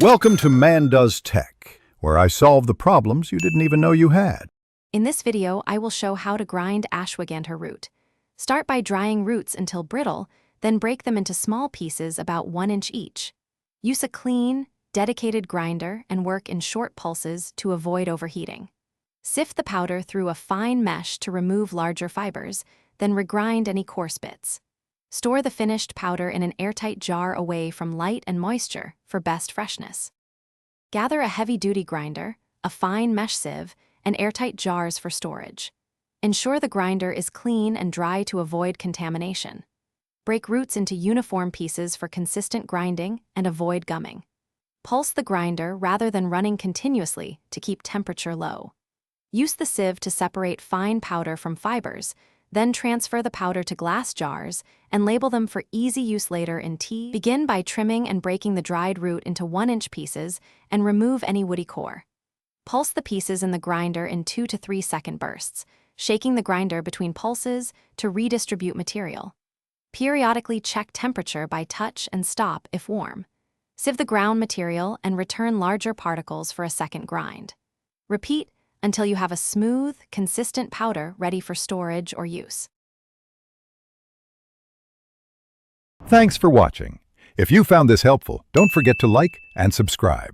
Welcome to Man Does Tech, where I solve the problems you didn't even know you had. In this video, I will show how to grind ashwagandha root. Start by drying roots until brittle, then break them into small pieces about 1 inch each. Use a clean, dedicated grinder and work in short pulses to avoid overheating. Sift the powder through a fine mesh to remove larger fibers, then regrind any coarse bits. Store the finished powder in an airtight jar away from light and moisture for best freshness. Gather a heavy-duty grinder, a fine mesh sieve, and airtight jars for storage. Ensure the grinder is clean and dry to avoid contamination. Break roots into uniform pieces for consistent grinding and avoid gumming. Pulse the grinder rather than running continuously to keep temperature low. Use the sieve to separate fine powder from fibers, then transfer the powder to glass jars and label them for easy use later in tea. Begin by trimming and breaking the dried root into 1 inch pieces and remove any woody core. Pulse the pieces in the grinder in 2 to 3 second bursts, shaking the grinder between pulses to redistribute material. Periodically check temperature by touch and stop if warm. Sieve the ground material and return larger particles for a second grind. Repeat until you have a smooth, consistent powder ready for storage or use. Thanks for watching. If you found this helpful, don't forget to like and subscribe.